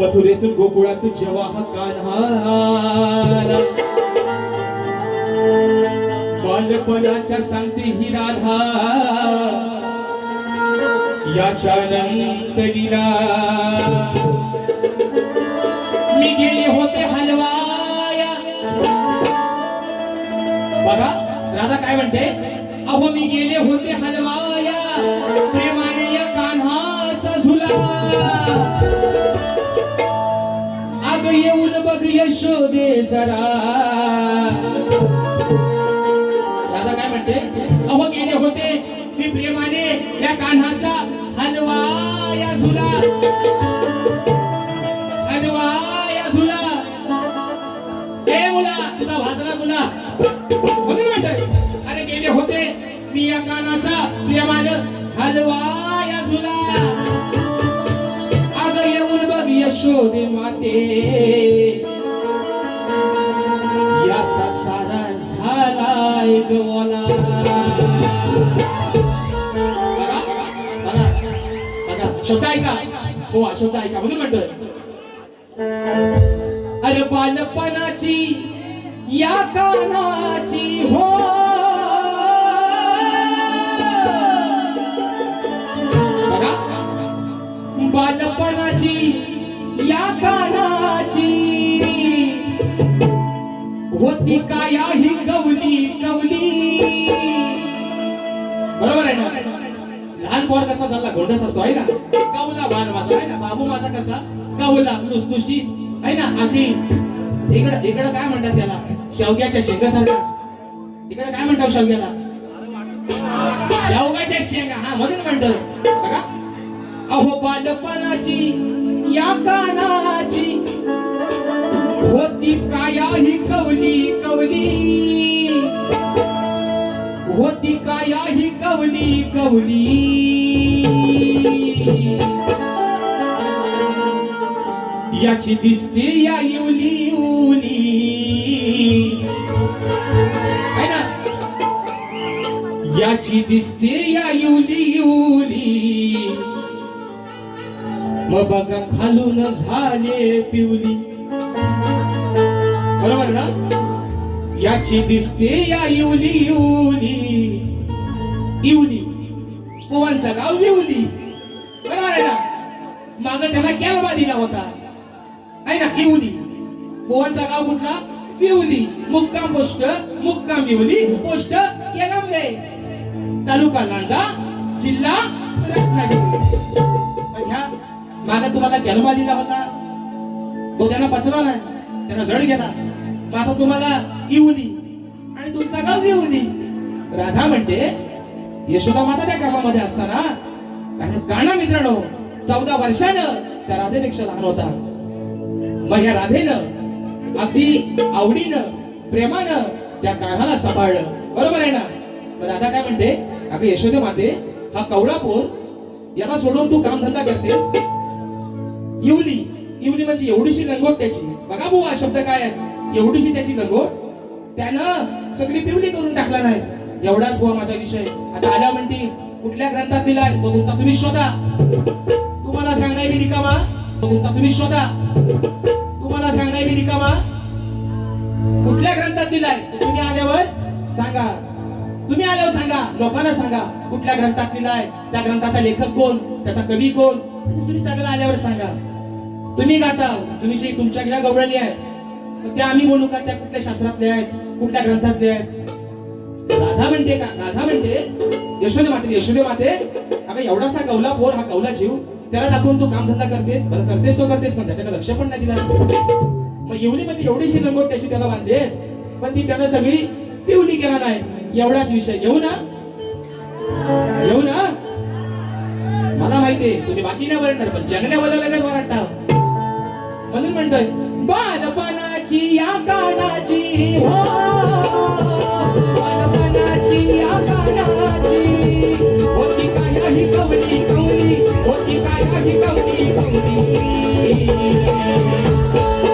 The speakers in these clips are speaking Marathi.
मथुरेतून गोकुळात जेव्हा हा कान्हा आला, बालपणाच्या सांगते ही राधा याच्या अनंत लीला। मी गेले होते हलवाया, बघा राधा काय म्हणते, अहो मी गेले होते हलवाया प्रेमाने या कान्हाचा झुला। अग येऊन बघ यशोदे जरा, राधा काय म्हणते, अहो गेले होते मी प्रेमाने या कान्हाचा हलवाया झुला, हलवाया झुला। ए मुला तुझा भाजला मुला म्हणून म्हणते, अरे गेले होते मी या कान्हाचा प्रेमानं हलवाया झुला। अग येऊन बघ यशोदे माते याचा सारा झालाय गवाला। शब्द ऐका, हो शब्द ऐका म्हणून म्हणतोय, अरे बालपणाची या कानाची हो, बघा बालपणाची या कानाची होती काया ही कवली कवली। बरोबर आहे ना, लहान पोर कसा झाला गोंडस असतो आहे ना, कवला बाल माझा आहे ना, बाबू माझा कसा कवला लुसलुशीत आहे ना, अगदी इकडं काय म्हणतात त्याला, शेवग्याच्या शेंगासारखा, इकडे काय म्हणतात शेवग्याला, शेवग्याच्या शेंगा, हा म्हणून म्हणतो बघा। अहो बालपणाची या कानाची होती काया ही कवली कवली, होती काया ही कवली कवली। याची दिसते या इवली इवली है ना, याची दिसते या इवली इवली, मग बघा खालून झाले पिवली। बरोबर ना, याची दिसते या इवली इवली, इवली पोवांचा गाव विवली। बरोबर आहे ना, माग त्याला कॅलबा दिला होता आहे ना, इवली पोवांचा गाव कुठला विवली, मुक्काम पोस्ट मुक्काम विवली, पोस्ट केलंबे, तालुका लांजा, जिल्हा रत्नागिरी। ह्या माग तुम्हाला कॅलबा दिला होता, तो त्यांना पचला नाही, त्यांना जड गेला, मग आता तुम्हाला इवली आणि तुमचा गाव विवली। राधा म्हणते यशोदा माता त्या कामामध्ये असताना, कारण कान्हा मित्रांनो 14 वर्षानं त्या राधेपेक्षा लहान होता, मग या राधेनं अगदी आवडीनं प्रेमानं त्या कान्हाला सांभाळलं। बरोबर आहे ना, राधा काय म्हणते, अगं यशोदे माते हा कवळा पोर याला सोडून तू कामधंदा करतेस। इवली इवली म्हणजे एवढीशी लंगोट त्याची, बघा बुवा शब्द काय आहे, एवढीशी त्याची लंगोट, त्यानं सगळी पिवली करून टाकला नाही। एवढाच बुवा माझा विषय। आता आल्या म्हणती कुठल्या ग्रंथात दिलाय, तो तुमचा तुम्ही शोधा, तुम्हाला सांगायची रिकामा, तो तुमचा तुम्ही शोधा, तुम्हाला सांगायची रिकामा, कुठल्या ग्रंथात दिलाय तुम्ही आल्यावर सांगा, तुम्ही आल्यावर सांगा, लोकांना सांगा कुठल्या ग्रंथात दिलाय, त्या ग्रंथाचा लेखक कोण, त्याचा कवी कोण, तुम्ही सगळं आल्यावर सांगा। तुम्ही गाता, तुम्ही तुमच्या गेल्या गवळणी आहे, त्या आम्ही बोलू का त्या कुठल्या शास्त्रातले आहेत, कुठल्या ग्रंथातले आहेत। राधा म्हणते का, राधा म्हणते यशोदे माते, यशोदे माते अगं एवढासा कवला पोर, हा कवला जीव, त्याला टाकून तू कामधंदा करतेस, बरं करतेस तो करतेस, पण त्याच्याकडे लक्ष पण नाही दिला। मग एवढी म्हणजे एवढीशी लंगोट त्याची त्याला बांधतेस, पण ती त्यानं सगळी पिवली केला नाही। एवढाच विषय घेऊ ना, घेऊ ना, मला माहितीये तुम्ही बाकी नाही वरणार, पण जगण्या बोलायला वरटा, म्हणून म्हणतोय बालपणाची या कानाची हो, बालपणाची या कानाची होती काया ही कवली कवली, होती काया ही कवली कवली।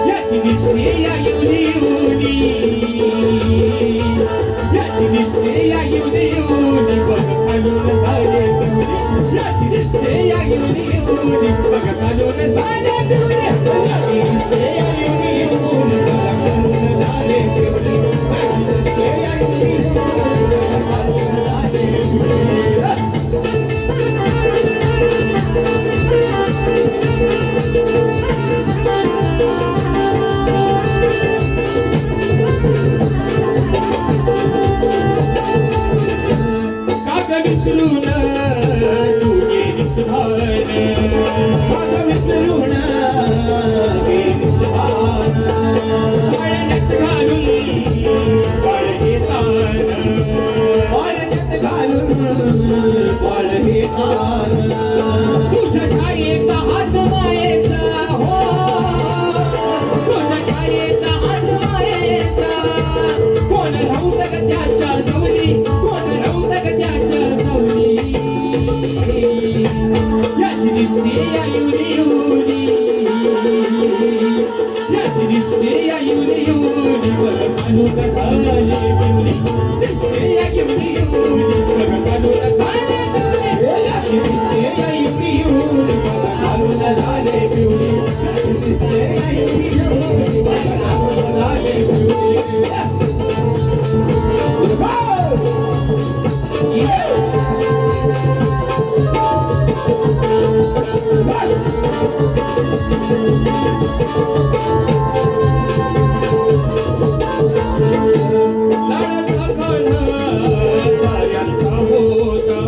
याची दिसते या इवली इवली, याची दिसते या इवली इवली, बघ खालून झाले पिवली, याची दिसते या इवली इवली, बघ खालून झाले पिवली। पाळण्यात घालून बाळगे तान पाळण्यात घालून बाळगे तान तुझ्या छायेचा हात मायेचा हो तुझ्या छायेचा हात मायेचा कोण नव्हतं ग त्याच्या जवळी कोण नव्हतं ग त्याच्या जवळी याची दिसते या युनी युनी याची दिसते या युनी युनी बघ कानून झाले पिवली दिसते या युनी युनी बघ कानून झाले पिवली याची दिसते या युनी युनी बघ कानून झाले पिवली याची दिसते या युनी युनी बघ कानून झाले पिवली लाडाचा कान्हा साऱ्यांचा होता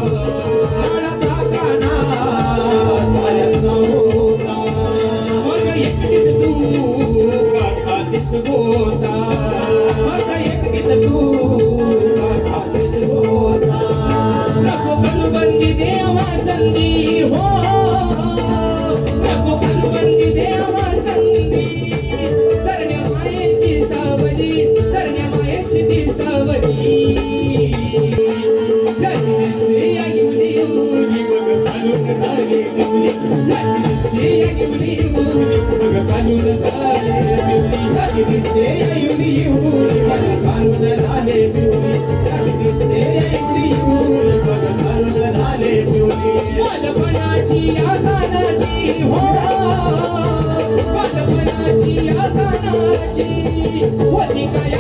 लाडाचा कान्हा साऱ्यांचा होता मग एकटीच तू काकातीस होता मग एकटीच तू काकातीस होता नको बलबंदी देवा संधी हो नको बलबंदी देवा संधी धरण्या मायेची सावली धरण्या मायेची ती सावली याची दिसते या युनी युनी बघ कानून झाले पिवली याची दिसते या युनी युनी बघ कानून झाले पिवली याची दिसते या युनी युनी बघ कानून झाले पिवली याची दिसते या युनी युनी बघ कानून झाले पिवली बालपणाची या कानाची हो बालपणाची या कानाची होती काय